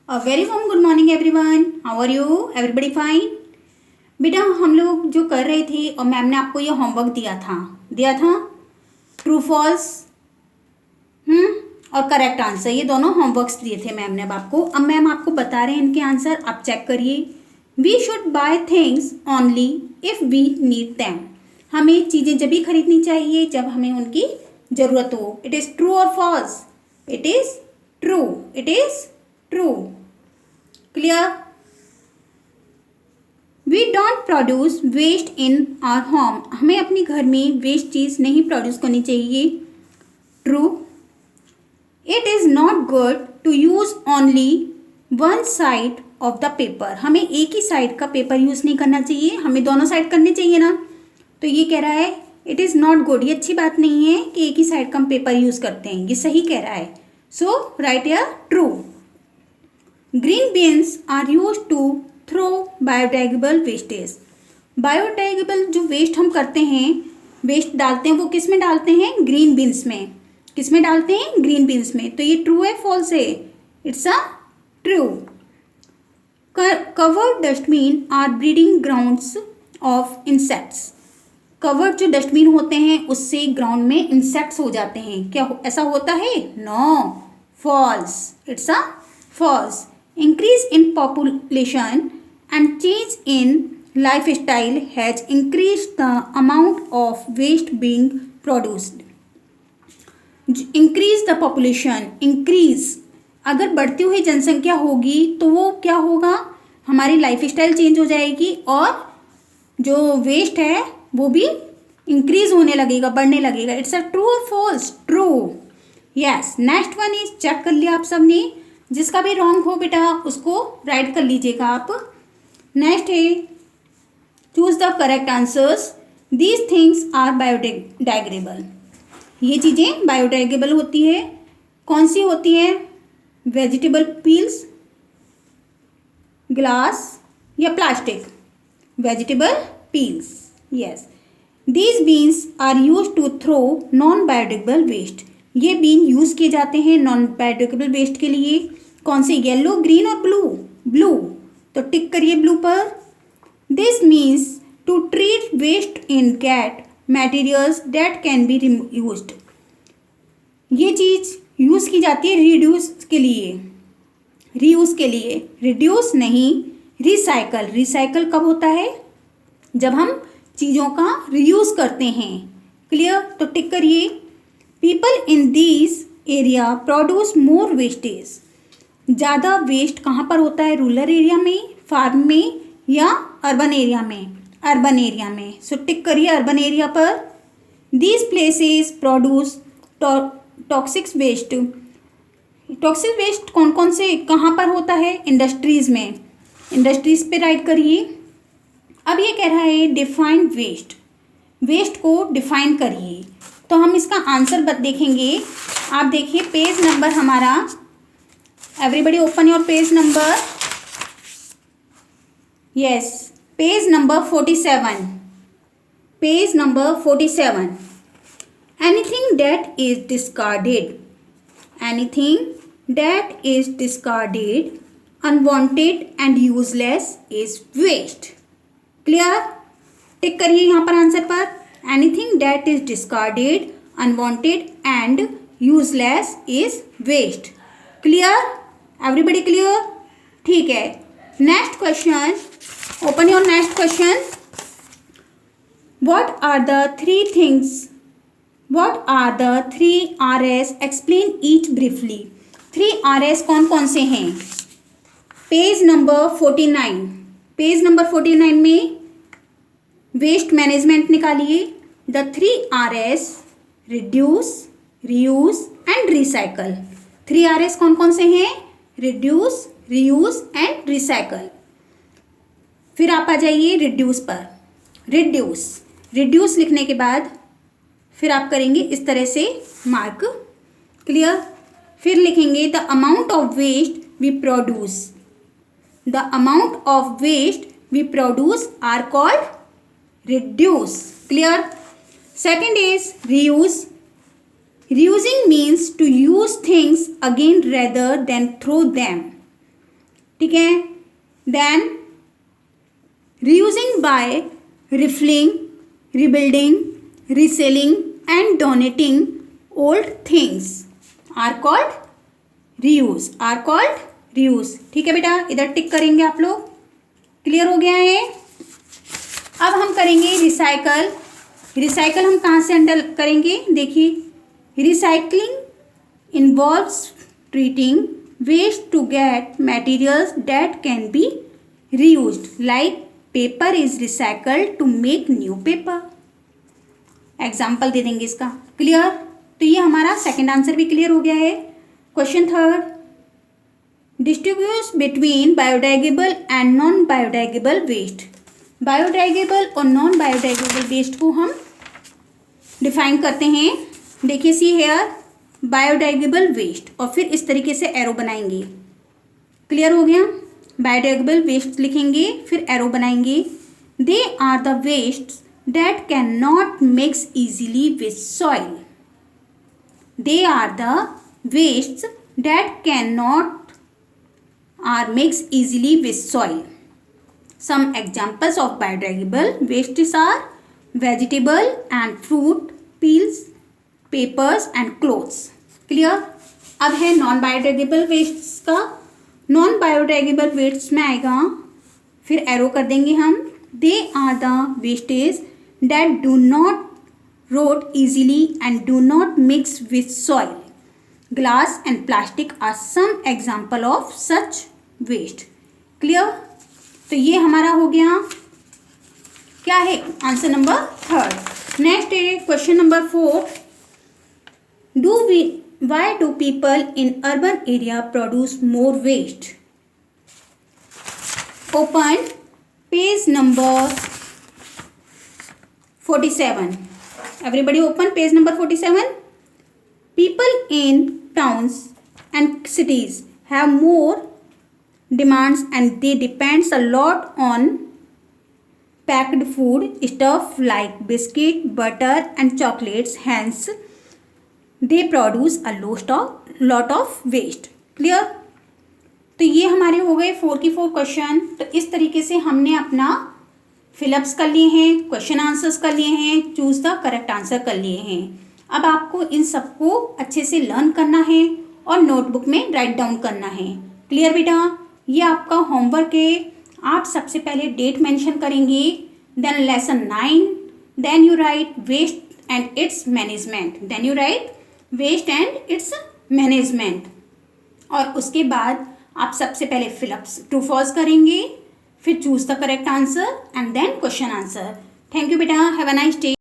A very warm good morning everyone. How are you? Everybody fine? बेटा हम लोग जो कर रहे थे और मैम ने आपको ये होमवर्क दिया था ट्रू फॉल्स और करेक्ट आंसर, ये दोनों होमवर्क्स दिए थे मैम ने अब मैम आपको बता रहे हैं इनके आंसर, आप चेक करिए। We should buy things only if we need them. हमें चीज़ें जब भी खरीदनी चाहिए जब हमें उनकी ज़रूरत हो। इट इज़ ट्रू और false? It is true. It is true. Clear? We don't produce waste in our home. हमें अपने घर में वेस्ट चीज़ नहीं प्रोड्यूस करनी चाहिए। True. It is not good to use only one side of the paper. हमें एक ही साइड का पेपर यूज़ नहीं करना चाहिए, हमें दोनों साइड करने चाहिए ना। तो ये कह रहा है इट इज़ नॉट गुड, ये अच्छी बात नहीं है कि एक ही साइड का हम पेपर यूज़ करते हैं, ये सही कह रहा है। So right here true. Green beans are used to throw biodegradable wastage. Biodegradable जो वेस्ट हम करते हैं, वेस्ट डालते हैं, वो किस में डालते हैं? ग्रीन बीन्स में। किस में डालते हैं? ग्रीन बीन्स में। तो ये ट्रू है फॉल्स है? It's a true. Covered dustbin are breeding grounds of insects. Covered जो डस्टबिन होते हैं उससे ग्राउंड में इंसेक्ट्स हो जाते हैं, क्या ऐसा होता है? No, false. It's a false. Increase in population and change in lifestyle has increased the amount of waste being produced. Increase the population, increase, अगर बढ़ती हुई जनसंख्या होगी तो वो क्या होगा? हमारी लाइफस्टाइल चेंज हो जाएगी और जो वेस्ट है वो भी इंक्रीज होने लगेगा, बढ़ने लगेगा। इट्स अ ट्रू और false? True. Yes. Next one is, check कर लिया आप सबने, जिसका भी रॉन्ग हो बेटा उसको राइट कर लीजिएगा आप। नेक्स्ट है choose the correct answers. These things are biodegradable. ये चीज़ें बायोडिग्रेडेबल होती है। कौन सी होती है? वेजिटेबल पील्स, ग्लास या plastic? Vegetable peels. Yes. These bins are used to throw non biodegradable waste. ये बीन यूज किए जाते हैं नॉन बायोडिग्रेडेबल वेस्ट के लिए। कौन से? येलो, ग्रीन और ब्लू। ब्लू, तो टिक करिए ब्लू पर। This means to treat waste in get materials that can be used. ये चीज़ यूज़ की जाती है रिड्यूस के लिए, रीयूज के लिए। रिड्यूस नहीं, रिसाइकल। रिसाइकल कब होता है? जब हम चीज़ों का रीयूज करते हैं। क्लियर? तो टिक करिए। People in this area produce more wastage. ज़्यादा वेस्ट कहाँ पर होता है? रूरल एरिया में, फार्म में या अर्बन एरिया में? अर्बन एरिया में। सो टिक करिए अर्बन एरिया पर। These places produce toxic waste. Toxic waste कौन कौन से कहाँ पर होता है? इंडस्ट्रीज़ में। इंडस्ट्रीज़ पे राइट करिए। अब ये कह रहा है डिफाइन वेस्ट। वेस्ट को डिफाइन करिए। तो हम इसका आंसर देखेंगे। आप देखिए पेज नंबर हमारा, everybody open your page number. Yes, page number 47। Page number 47। Anything that is discarded, anything that is discarded, unwanted and useless is waste. Clear? Tick करिए यहाँ पर आंसर पर। Anything that is discarded, unwanted and useless is waste. Clear? Everybody clear? ठीक है। Next question. Open your next question. What are the three things? What are the three RS? Explain each briefly. 3 RS कौन कौन से हैं? Page number 49। Page number 49 में waste management निकालिए। The 3 RS, reduce, reuse and recycle. 3 RS कौन कौन से हैं? Reduce, reuse and recycle. फिर आप आ जाइए रिड्यूस पर। रिड्यूस, रिड्यूस लिखने के बाद फिर आप करेंगे इस तरह से मार्क। क्लियर? फिर लिखेंगे the amount of waste we produce. The amount of waste we produce are called reduce. Clear? Second is reuse. Reusing means to use things again rather than throw them. ठीक है। Then reusing by refilling, rebuilding, reselling and donating old things are called reuse, are called reuse. ठीक है बेटा, इधर टिक करेंगे आप लोग। Clear हो गया है। अब हम करेंगे रिसाइकल। रिसाइकल हम कहाँ से हैंडल करेंगे, देखिए, recycling involves treating waste to get materials that can be reused, like paper is recycled to make new paper. Example दे देंगे इसका। क्लियर। तो ये हमारा सेकंड आंसर भी क्लियर हो गया है। Question third, distributes between biodegradable and non biodegradable waste. Biodegradable और नॉन बायोडिग्रेडेबल वेस्ट को हम डिफाइन करते हैं। देखिए, सी हेयर बायोडिग्रेडेबल वेस्ट, और फिर इस तरीके से एरो बनाएंगे। क्लियर हो गया। बायोडिग्रेडेबल वेस्ट लिखेंगे, फिर एरो बनाएंगे। They are the waste that can not mix easily with soil. They are the waste that can not or mix easily with soil. Some examples of biodegradable wastes are vegetable and fruit peels, papers and clothes. Clear? अब है non biodegradable wastes का। Non biodegradable wastes में आएगा, फिर arrow कर देंगे हम। They are the wastage that do not rot easily and do not mix with soil. Glass and plastic are some example of such waste. Clear. तो ये हमारा हो गया, क्या है, आंसर नंबर थर्ड। नेक्स्ट है question number 4, why do people in urban area produce more waste. Open page number 47। Everybody open page number 47। People in towns and cities have more demands and they depends a lot on packed food stuff like biscuit, butter and chocolates, hence they produce a lot of waste. Clear? तो ये हमारे हो गए 4 की 4 question. तो इस तरीके से हमने अपना फिलअप्स कर लिए हैं, क्वेश्चन आंसर्स कर लिए हैं, चूज द करेक्ट आंसर कर लिए हैं। अब आपको इन सबको अच्छे से लर्न करना है और नोटबुक में राइट डाउन करना है। क्लियर बेटा। ये आपका होमवर्क है। आप सबसे पहले डेट मेंशन करेंगे, then lesson 9, then you write waste and its management, then you write waste and its management. और उसके बाद आप सबसे पहले फिलअप्स ट्रू फॉल्स करेंगे, फिर choose the correct answer and then question answer. Thank you बेटा, हैव अ नाइस डे।